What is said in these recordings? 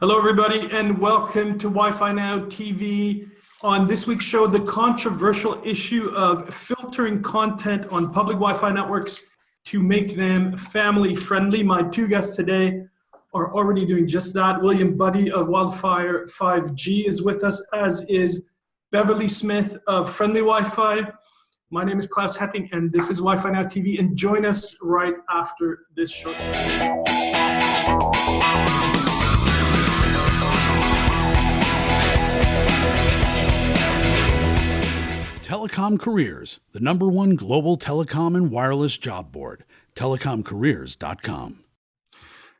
Hello, everybody, and welcome to Wi-Fi Now TV. On this week's show, the controversial issue of filtering content on public Wi-Fi networks to make them family-friendly. My two guests today are already doing just that. William Butte of Wildfire 5G is with us, as is Beverly Smith of Friendly Wi-Fi. My name is Claus Hetting, and this is Wi-Fi Now TV, and join us right after this short. Telecom Careers, the #1 global telecom and wireless job board, telecomcareers.com.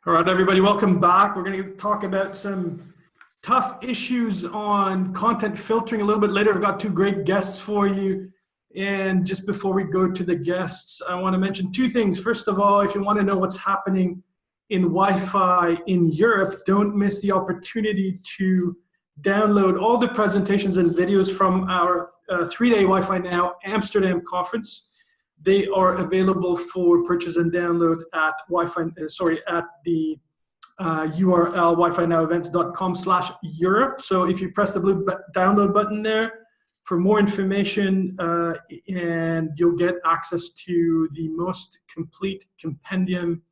All right, everybody, welcome back. We're going to talk about some tough issues on content filtering a little bit later. I've got two great guests for you. And just before we go to the guests, I want to mention two things. First of all, if you want to know what's happening in Wi-Fi in Europe, don't miss the opportunity to download all the presentations and videos from our three-day Wi-Fi Now Amsterdam conference. They are available for purchase and download at the URL wifinowevents.com/Europe. So if you press the blue download button there for more information, and you'll get access to the most complete compendium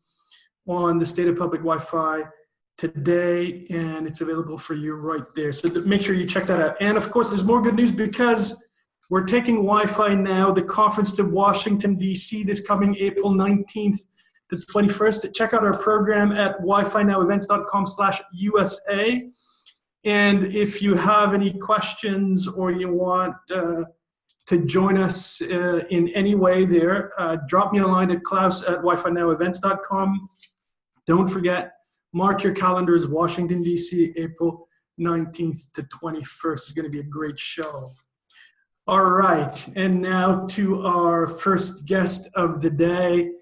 on the state of public Wi-Fi today, and it's available for you right there. So make sure you check that out. And of course, there's more good news because we're taking Wi-Fi Now, the conference, to Washington, D.C. this coming April 19th to 21st. Check out our program at wifinowevents.com/USA. And if you have any questions or you want to join us in any way there, drop me a line at klaus@wifinowevents.com. Don't forget, mark your calendars, Washington, D.C., April 19th to 21st. It's going to be a great show. All right, and now to our first guest of the day,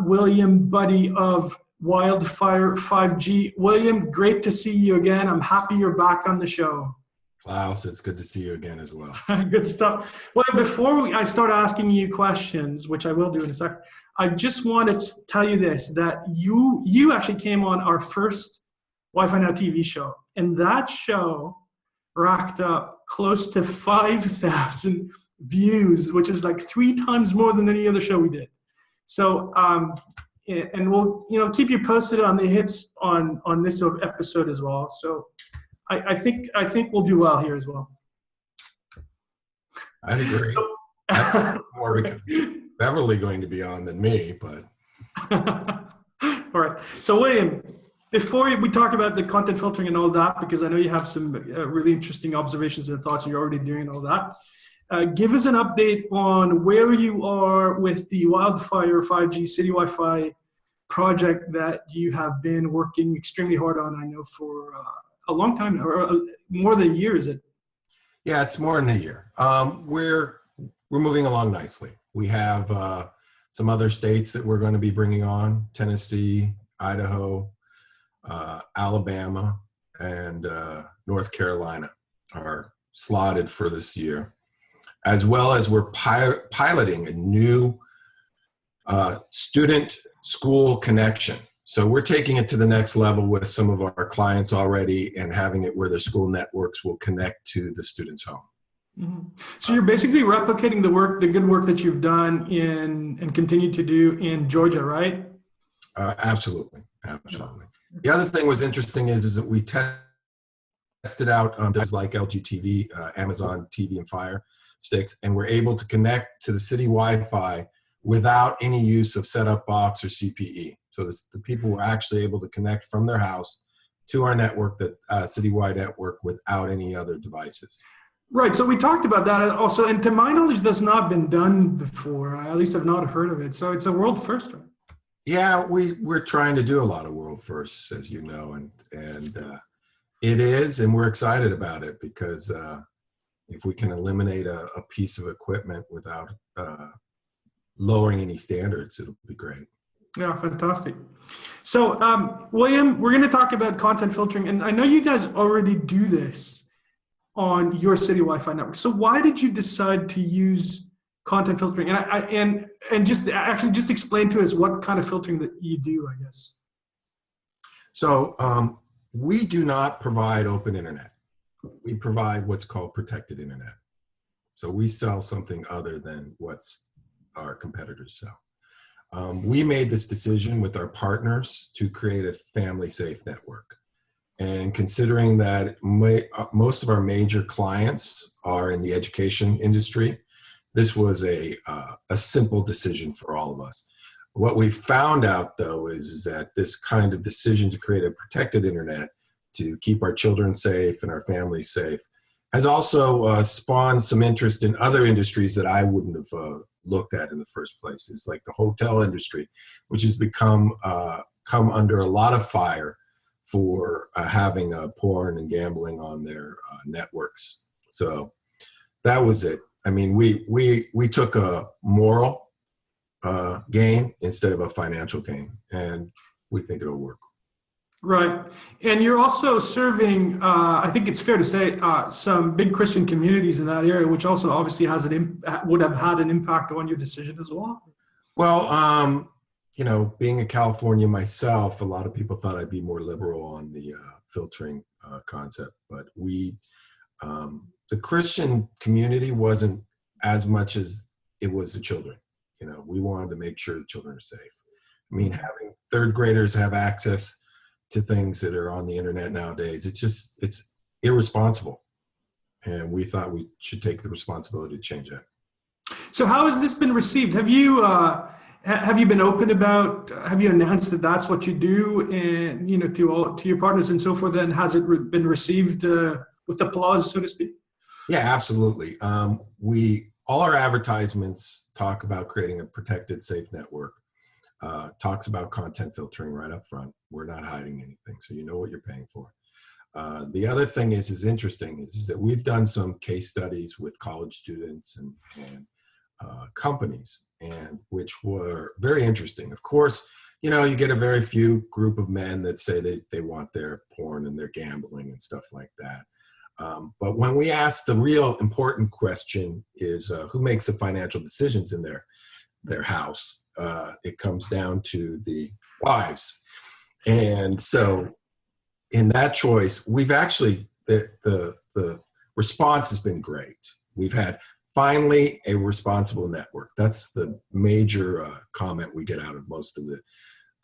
William Butte of Wildfire 5G. William, great to see you again. I'm happy you're back on the show. Klaus, it's good to see you again as well. Good stuff. Well, before I start asking you questions, which I will do in a second, I just wanted to tell you this, that you actually came on our first Wi-Fi Now TV show, and that show racked up close to 5,000 views, which is like 3 times more than any other show we did. So, and we'll keep you posted on the hits on this episode as well. So I think we'll do well here as well. I agree. More because Beverly going to be on than me, but. All right. So William, before we talk about the content filtering and all that, because I know you have some really interesting observations and thoughts you're already doing and all that, give us an update on where you are with the Wildfire 5G City Wi-Fi project that you have been working extremely hard on, I know, for a long time now, or more than a year, is it? Yeah, it's more than a year. We're moving along nicely. We have some other states that we're going to be bringing on: Tennessee, Idaho, Alabama, and North Carolina are slotted for this year, as well as we're piloting a new student school connection. So we're taking it to the next level with some of our clients already and having it where their school networks will connect to the student's home. Mm-hmm. So you're basically replicating the good work that you've done and continue to do in Georgia, right? Absolutely. The other thing was interesting is that we tested out devices like LG TV, Amazon TV and Fire Sticks, and we're able to connect to the city Wi-Fi without any use of setup box or CPE. So the people were actually able to connect from their house to our network, that citywide network, without any other devices. Right. So we talked about that also, and to my knowledge, that's not been done before. At least I've not heard of it. So it's a world first, right? Yeah, we're trying to do a lot of world firsts, as you know, and it is, and we're excited about it because if we can eliminate a piece of equipment without lowering any standards, it'll be great. Yeah, fantastic. So, William, we're going to talk about content filtering, and I know you guys already do this on your city Wi-Fi network. So why did you decide to use content filtering? And just explain to us what kind of filtering that you do, I guess. So we do not provide open internet. We provide what's called protected internet. So we sell something other than what's our competitors sell. We made this decision with our partners to create a family safe network. And considering that most of our major clients are in the education industry, this was a simple decision for all of us. What we found out, though, is that this kind of decision to create a protected internet to keep our children safe and our families safe has also spawned some interest in other industries that I wouldn't have looked at in the first place. It's like the hotel industry, which has come under a lot of fire for having porn and gambling on their networks. So that was it. I mean, we took a moral gain instead of a financial gain, and we think it'll work. Right. And you're also serving, I think it's fair to say, some big Christian communities in that area, which also obviously would have had an impact on your decision as well. Well, you know, being in California myself, a lot of people thought I'd be more liberal on the filtering concept, but the Christian community wasn't as much as it was the children. You know, we wanted to make sure the children are safe. I mean, having third graders have access to things that are on the internet nowadays, it's irresponsible. And we thought we should take the responsibility to change that. So how has this been received? Have you been open about, have you announced that that's what you do, and, you know, to your partners and so forth, and has it been received with applause, so to speak? Yeah, absolutely. All our advertisements talk about creating a protected, safe network. Talks about content filtering right up front. We're not hiding anything, so you know what you're paying for. The other thing is interesting is that we've done some case studies with college students and companies, and which were very interesting. Of course, you know, you get a very few group of men that say they want their porn and their gambling and stuff like that. But when we ask the real important question is who makes the financial decisions in their house, it comes down to the wives. And so in that choice, we've actually, the response has been great. We've had finally a responsible network. That's the major comment we get out of most of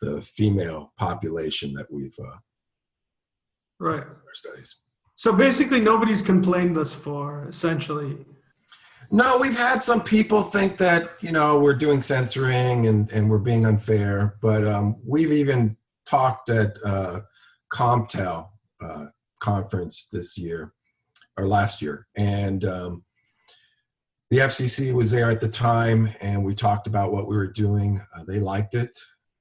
the female population that we've right in our studies. So basically nobody's complained thus far, essentially. No, we've had some people think that, you know, we're doing censoring and we're being unfair, but we've even talked at CompTel conference this year, or last year, and the FCC was there at the time, and we talked about what we were doing. They liked it,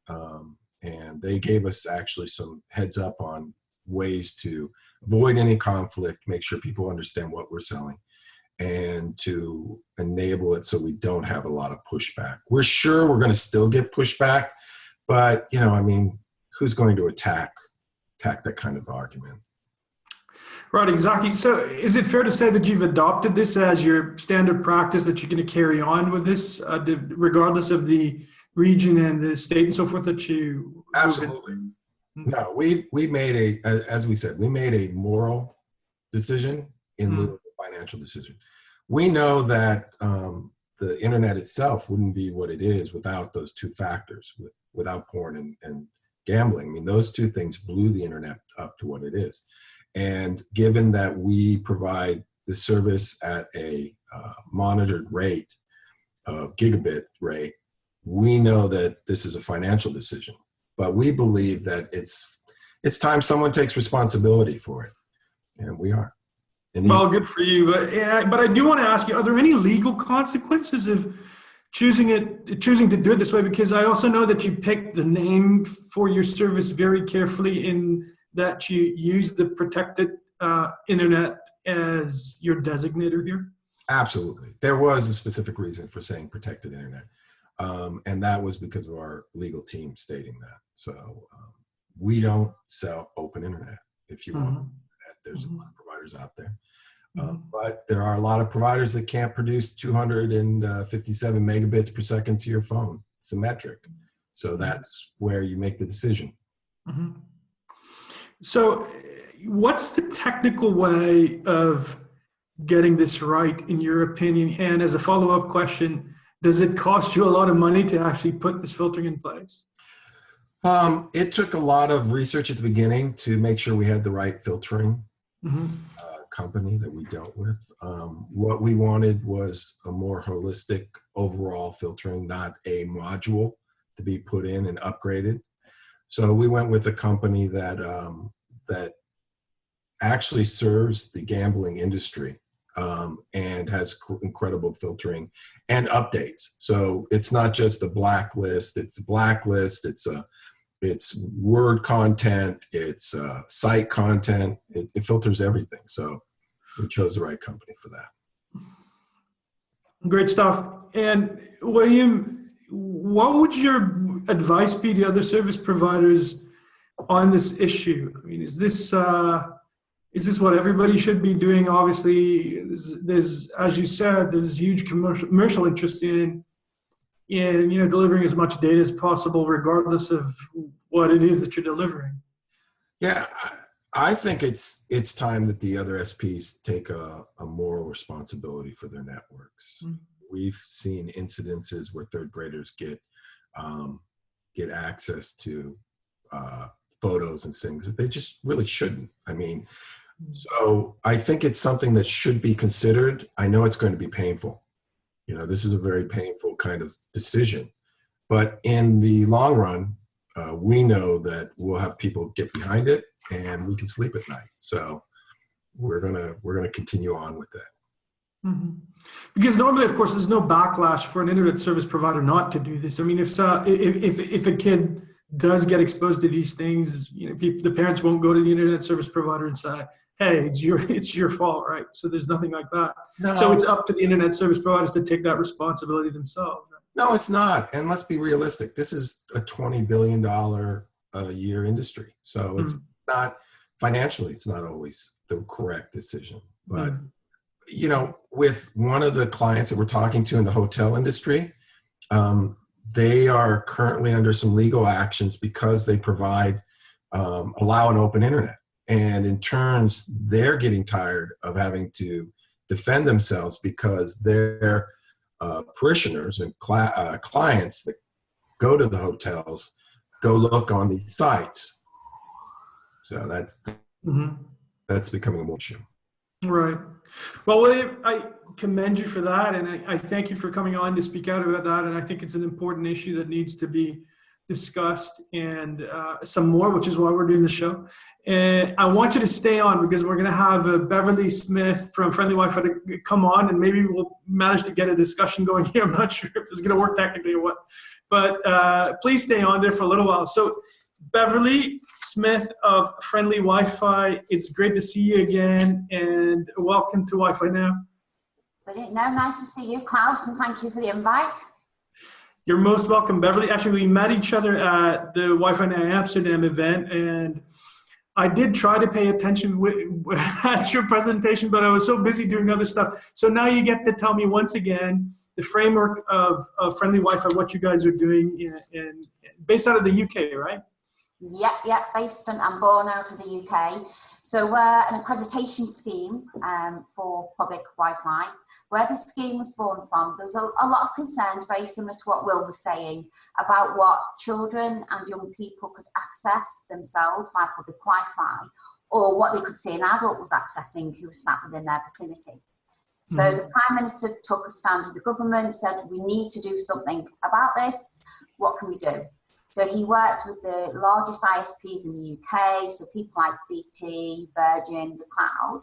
and they gave us actually some heads up on ways to avoid any conflict, make sure people understand what we're selling, and to enable it so we don't have a lot of pushback. We're sure we're going to still get pushback, but, you know, I mean, who's going to attack that kind of argument? Right, exactly. So is it fair to say that you've adopted this as your standard practice, that you're going to carry on with this, regardless of the region and the state and so forth that you... Absolutely. No, we made as we said, we made a moral decision in lieu of a financial decision. We know that the internet itself wouldn't be what it is without those two factors, without porn and gambling. I mean, those two things blew the internet up to what it is. And given that we provide the service at a monitored rate, gigabit rate, we know that this is a financial decision. But we believe that it's time someone takes responsibility for it, and we are. Well, good for you. But I do want to ask you: are there any legal consequences of choosing to do it this way? Because I also know that you picked the name for your service very carefully, in that you use the protected internet as your designator here. Absolutely, there was a specific reason for saying protected internet. And that was because of our legal team stating that. So we don't sell open internet. If you want that, there's a lot of providers out there. But there are a lot of providers that can't produce 257 megabits per second to your phone, symmetric. So that's where you make the decision. So what's the technical way of getting this right, in your opinion? And as a follow-up question, does it cost you a lot of money to actually put this filtering in place? It took a lot of research at the beginning to make sure we had the right filtering company that we dealt with. What we wanted was a more holistic overall filtering, not a module to be put in and upgraded. So we went with a company that that actually serves the gambling industry and has incredible filtering and updates. So it's not just a blacklist; it's a blacklist. It's word content, it's site content, it filters everything. So we chose the right company for that. Great stuff. And William, what would your advice be to other service providers on this issue? I mean, is this what everybody should be doing? Obviously, there's as you said, there's huge commercial interest in delivering as much data as possible, regardless of what it is that you're delivering. Yeah, I think it's time that the other SPs take a moral responsibility for their networks. Mm-hmm. We've seen incidences where third graders get access to photos and things that they just really shouldn't. I mean, so I think it's something that should be considered. I know it's going to be painful. This is a very painful kind of decision, but in the long run, we know that we'll have people get behind it, and we can sleep at night. So we're gonna continue on with that. Mm-hmm. Because normally, of course, there's no backlash for an internet service provider not to do this. I mean, if a kid does get exposed to these things, the parents won't go to the internet service provider and say, hey, it's your fault, right? So there's nothing like that. No. So it's up to the internet service providers to take that responsibility themselves. Right? No, it's not. And let's be realistic. This is a $20 billion a year industry. So it's not, financially, it's not always the correct decision. But, with one of the clients that we're talking to in the hotel industry, they are currently under some legal actions because they allow an open internet. And in turns, they're getting tired of having to defend themselves because their parishioners and clients that go to the hotels go look on these sites. So that's becoming a more issue. Right. Well, William, I commend you for that, and I thank you for coming on to speak out about that. And I think it's an important issue that needs to be discussed and some more, which is why we're doing the show. And I want you to stay on because we're going to have Beverly Smith from Friendly Wi-Fi to come on, and maybe we'll manage to get a discussion going here. I'm not sure if it's going to work technically or what, but please stay on there for a little while. So Beverly Smith of Friendly Wi-Fi, it's great to see you again, and welcome to Wi-Fi Now. Brilliant. No, nice to see you, Klaus, and thank you for the invite. You're most welcome, Beverly. Actually, we met each other at the Wi-Fi Now Amsterdam event, and I did try to pay attention at your presentation, but I was so busy doing other stuff. So now you get to tell me once again the framework of Friendly Wi-Fi, what you guys are doing, based out of the UK, right? Yeah, based and born out of the UK. So we're an accreditation scheme for public Wi-Fi. Where the scheme was born from, there was a lot of concerns, very similar to what Will was saying, about what children and young people could access themselves via public Wi-Fi, or what they could see an adult was accessing who was sat within their vicinity. So the Prime Minister took a stand with the government, said, we need to do something about this. What can we do? So he worked with the largest ISPs in the UK, so people like BT, Virgin, The Cloud,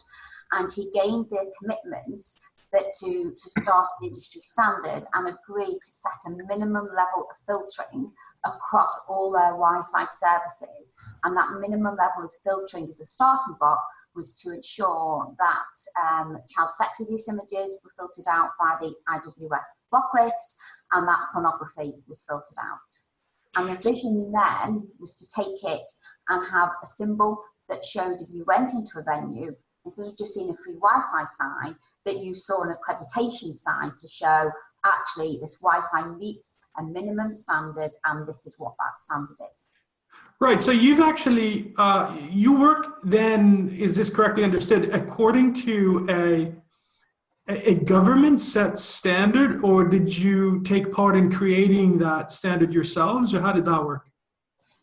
and he gained their commitment that to start an industry standard and agreed to set a minimum level of filtering across all their Wi-Fi services. And that minimum level of filtering as a starting block was to ensure that child sex abuse images were filtered out by the IWF block list, and that pornography was filtered out. And the vision then was to take it and have a symbol that showed if you went into a venue, instead of just seeing a free Wi-Fi sign, that you saw an accreditation sign to show actually this Wi-Fi meets a minimum standard and this is what that standard is. Right. So you've actually, you work then, is this correctly understood, according to a government set standard, or did you take part in creating that standard yourselves, or how did that work?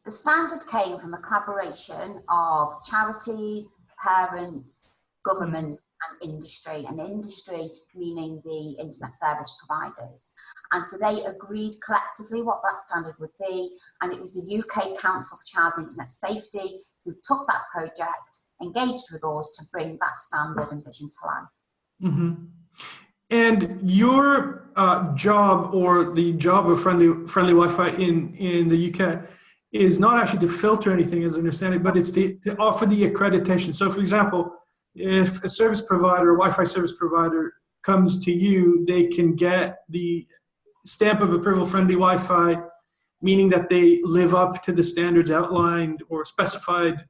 The standard came from a collaboration of charities, parents, government and industry, and industry meaning the internet service providers. And so they agreed collectively what that standard would be, and it was the UK Council for Child Internet Safety who took that project, engaged with us to bring that standard and vision to life. Mm-hmm. And your job, or the job of friendly Wi-Fi in the UK, is not actually to filter anything, as I understand it, but it's to offer the accreditation. So, for example, if a service provider, a Wi-Fi service provider, comes to you, they can get the stamp of approval friendly Wi-Fi, meaning that they live up to the standards outlined or specified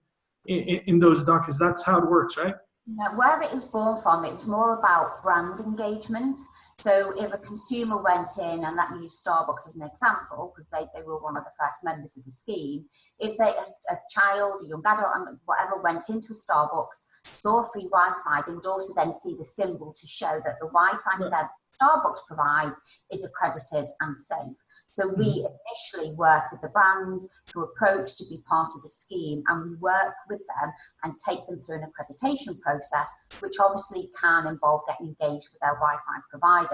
in those documents. That's how it works, right? Now, where it was born from, it was more about brand engagement. So if a consumer went in, and let me use Starbucks as an example, because they were one of the first members of the scheme. If a child, a young adult, whatever, went into a Starbucks, saw free Wi-Fi, they would also then see the symbol to show that the Wi-Fi service Starbucks provides is accredited and safe. So we initially work with the brands who approach to be part of the scheme, and we work with them and take them through an accreditation process, which obviously can involve getting engaged with their Wi-Fi provider.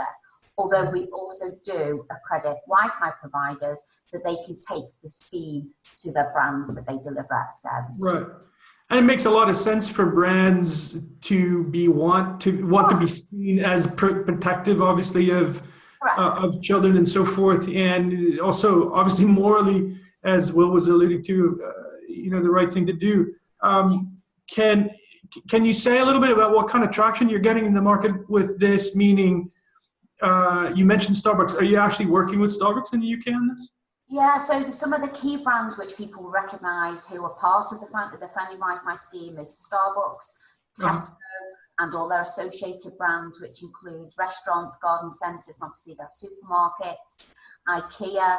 Although we also do accredit Wi-Fi providers so they can take the scheme to the brands that they deliver that service to. Right. And it makes a lot of sense for brands to want to be seen as protective, obviously, of children and so forth, and also obviously morally, as Will was alluding to, the right thing to do. Can you say a little bit about what kind of traction you're getting in the market with this? Meaning, you mentioned Starbucks. Are you actually working with Starbucks in the UK on this? Yeah, so some of the key brands which people recognise who are part of the Friendly Wi-Fi scheme is Starbucks, Tesco, and all their associated brands, which include restaurants, garden centres, and obviously their supermarkets, IKEA,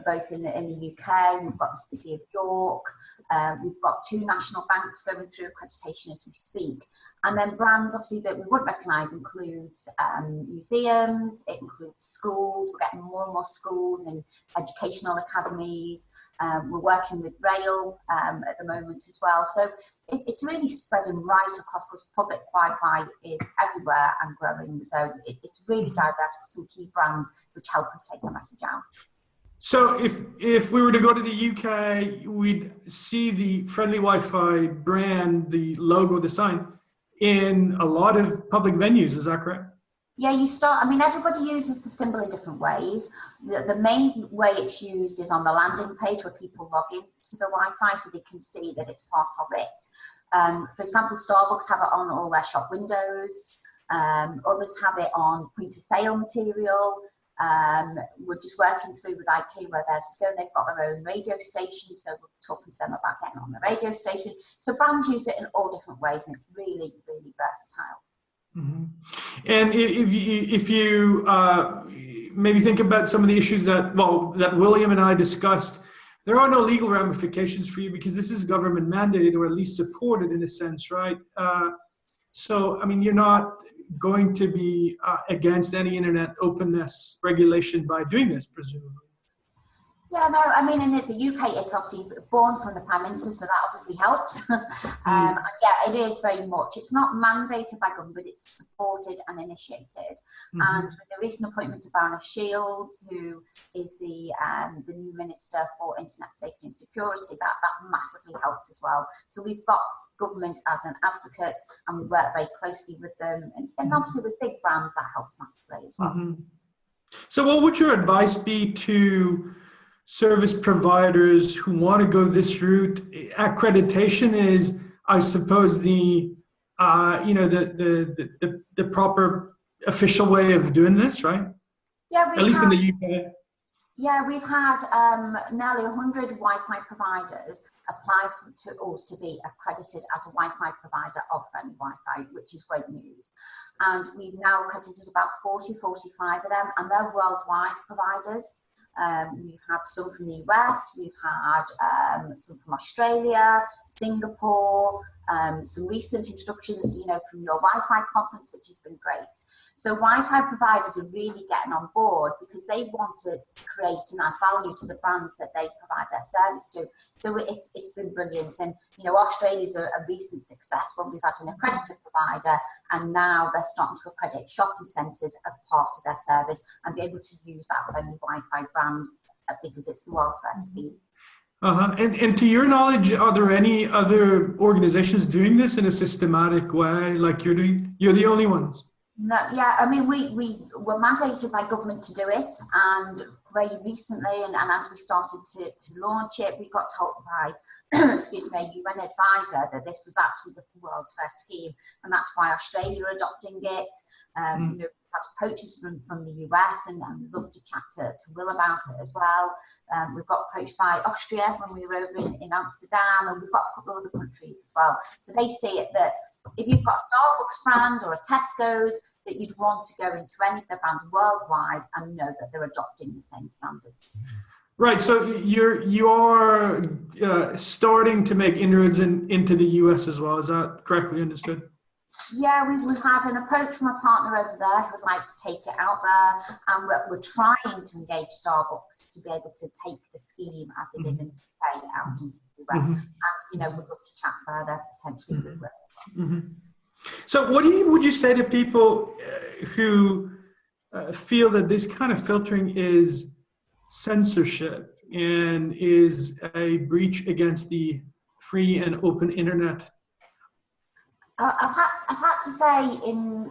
both in the UK. We've got the City of York. We've got 2 national banks going through accreditation as we speak. And then brands, obviously, that we would recognise includes museums, it includes schools. We're getting more and more schools and educational academies. We're working with rail at the moment as well. So it's really spreading right across, because public Wi-Fi is everywhere and growing. So it's really diverse with some key brands which help us take the message out. So if we were to go to the UK, we'd see the Friendly Wi-Fi brand, the logo, the sign, in a lot of public venues. Is that correct? Yeah, everybody uses the symbol in different ways. The main way it's used is on the landing page where people log into the Wi-Fi so they can see that it's part of it. For example, Starbucks have it on all their shop windows. Others have it on point-of-sale material. We're just working through with IP where theirs is going. They've got their own radio station, so we're talking to them about getting on the radio station. So brands use it in all different ways, and it's really, really versatile. Mm-hmm. And if you maybe think about some of the issues that William and I discussed, there are no legal ramifications for you because this is government mandated, or at least supported in a sense, right? So, you're not going to be against any internet openness regulation by doing this, presumably. Yeah, no, in the UK, it's obviously born from the Prime Minister, so that obviously helps. And yeah, it is very much. It's not mandated by government, but it's supported and initiated. And with the recent appointment of Baroness Shields, who is the new Minister for Internet Safety and Security, that massively helps as well. So we've got government as an advocate, and we work very closely with them. And obviously with big brands, that helps massively as well. So what would your advice be to service providers who want to go this route? Accreditation is, I suppose, the proper official way of doing this, right? Yeah, at least in the UK. Yeah, we've had nearly 100 Wi-Fi providers apply to us to be accredited as a Wi-Fi provider of Friendly Wi-Fi, which is great news. And we've now accredited about 45 of them, and they're worldwide providers. We've had some from the US, we've had some from Australia, Singapore, some recent introductions, from your Wi-Fi conference, which has been great. So Wi-Fi providers are really getting on board because they want to create and add value to the brands that they provide their service to. So it's been brilliant. And, Australia's a recent success when we've had an accredited provider, and now they're starting to accredit shopping centres as part of their service and be able to use that friendly Wi-Fi brand because it's the world's first scheme. And to your knowledge, are there any other organizations doing this in a systematic way like you're doing? You're the only ones. No, yeah, I mean, we were mandated by government to do it, and very recently, and as we started to launch it, we got told by, excuse me, a UN advisor that this was actually the world's first scheme, and that's why Australia are adopting it. We've had approaches from the US, and we'd love to chat to Will about it as well. We've got approached by Austria when we were over in Amsterdam, and we've got a couple of other countries as well. So they see it that if you've got a Starbucks brand or a Tesco's, that you'd want to go into any of their brands worldwide and know that they're adopting the same standards. Right. So you are starting to make inroads into the US as well. Is that correctly understood? Yeah, we've had an approach from a partner over there who would like to take it out there, and we're trying to engage Starbucks to be able to take the scheme as they did in the UK out into the US. And we'd love to chat further potentially with Will. So what would you say to people who feel that this kind of filtering is censorship and is a breach against the free and open internet? I've had to say,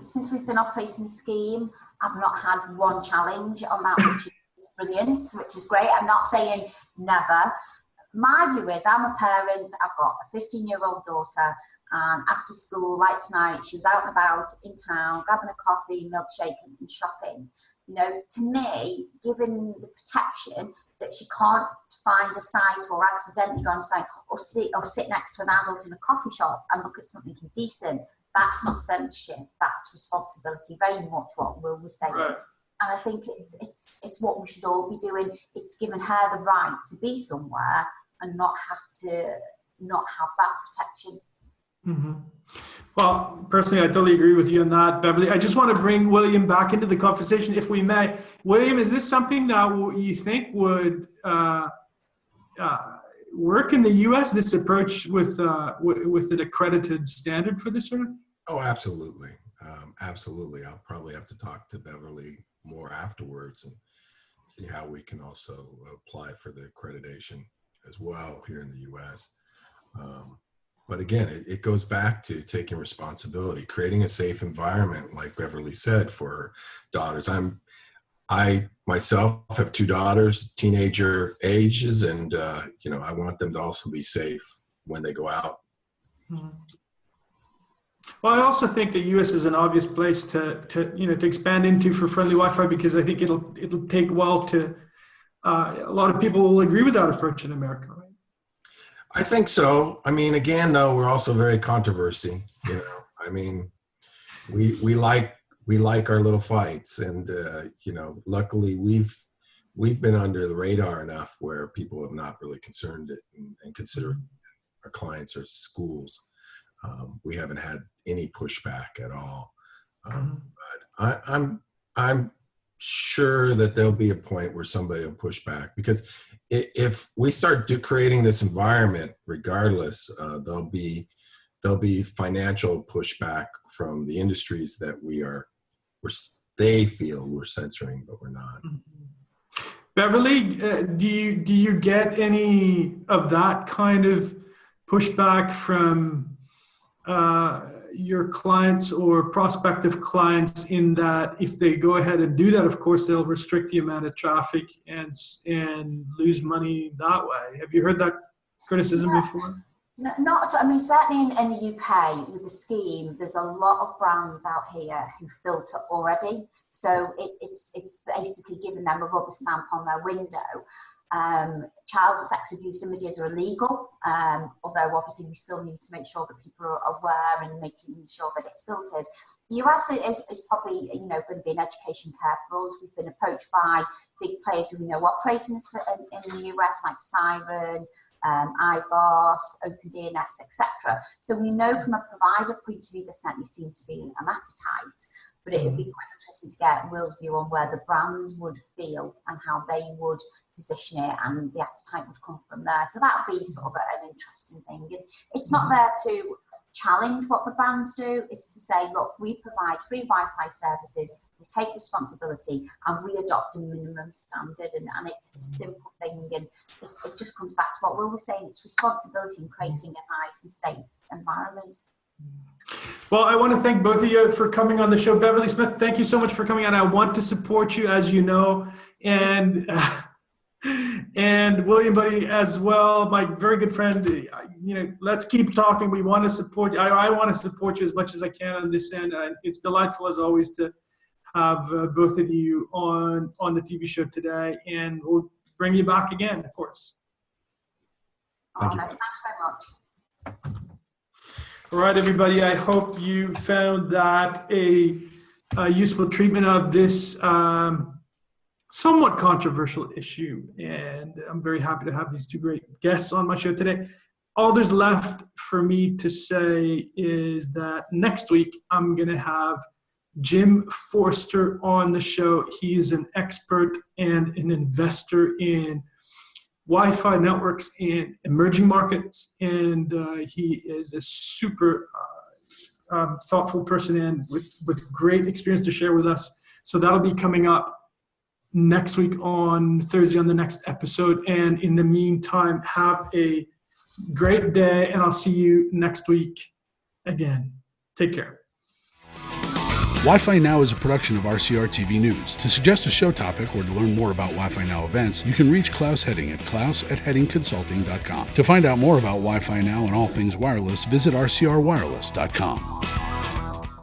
since we've been operating the scheme, I've not had one challenge on that, which is brilliant, which is great. I'm not saying never. My view is, I'm a parent, I've got a 15-year-old daughter, and after school, like tonight, she was out and about in town, grabbing a coffee, milkshake, and shopping. To me, given the protection that she can't find a site or accidentally go on a site or sit next to an adult in a coffee shop and look at something indecent, that's not censorship, that's responsibility, very much what Will was saying. Right. And I think it's what we should all be doing. It's given her the right to be somewhere and not have that protection. Well, personally, I totally agree with you on that, Beverly. I just want to bring William back into the conversation, if we may. William, is this something that you think would work in the U.S., this approach with an accredited standard for this sort of thing? Oh, absolutely. Absolutely. I'll probably have to talk to Beverly more afterwards and see how we can also apply for the accreditation as well here in the U.S. But again, it goes back to taking responsibility, creating a safe environment, like Beverly said, for her daughters. I myself have two daughters, teenager ages, and I want them to also be safe when they go out. Well, I also think the U.S. is an obvious place to expand into for friendly Wi-Fi, because I think it'll take a while to. A lot of people will agree with that approach in America, right? I think so. I mean, again, though, we're also very controversy. I mean, we like our little fights, and luckily we've been under the radar enough where people have not really concerned it and consider our clients or schools. We haven't had any pushback at all. But I'm sure that there'll be a point where somebody will push back, because if we start creating this environment, regardless, there'll be financial pushback from the industries that they feel we're censoring, but we're not. Beverly, do you get any of that kind of pushback from your clients or prospective clients, in that if they go ahead and do that, of course, they'll restrict the amount of traffic and lose money that way? Have you heard that criticism before? No, certainly in the UK with the scheme, there's a lot of brands out here who filter already. So it's basically giving them a rubber stamp on their window. Child sex abuse images are illegal, although obviously we still need to make sure that people are aware and making sure that it's filtered. The US is probably, going to be an education care for us. We've been approached by big players who we know operate in the US, like Siren, iBoss, OpenDNS, etc. So we know from a provider point of view there certainly seems to be an appetite, but it would be quite interesting to get Will's view on where the brands would feel and how they would position it, and the appetite would come from there. So that would be sort of an interesting thing. And it's not there to challenge what the brands do, is to say, look, we provide free Wi-Fi services, we take responsibility, and we adopt a minimum standard, and it's a simple thing, and it just comes back to what Will was saying, it's responsibility in creating a nice and safe environment. Well, I want to thank both of you for coming on the show. Beverly Smith, thank you so much for coming on. I want to support you, as you know, and William Butte as well, my very good friend. Let's keep talking. We want to support you. I want to support you as much as I can on this end. It's delightful, as always, to have both of you on the TV show today, and we'll bring you back again, of course. Thank you. Thanks very much. All right, everybody, I hope you found that a useful treatment of this somewhat controversial issue, and I'm very happy to have these two great guests on my show today. All there's left for me to say is that next week I'm going to have Jim Forster on the show. He is an expert and an investor in Wi-Fi networks in emerging markets, and he is a super thoughtful person and with great experience to share with us. So that'll be coming up next week on Thursday on the next episode. And in the meantime, have a great day, and I'll see you next week again. Take care. Wi-Fi Now is a production of RCR TV News. To suggest a show topic or to learn more about Wi-Fi Now events, you can reach Claus Hetting at klaus@hettingconsulting.com. To find out more about Wi-Fi Now and all things wireless, visit rcrwireless.com.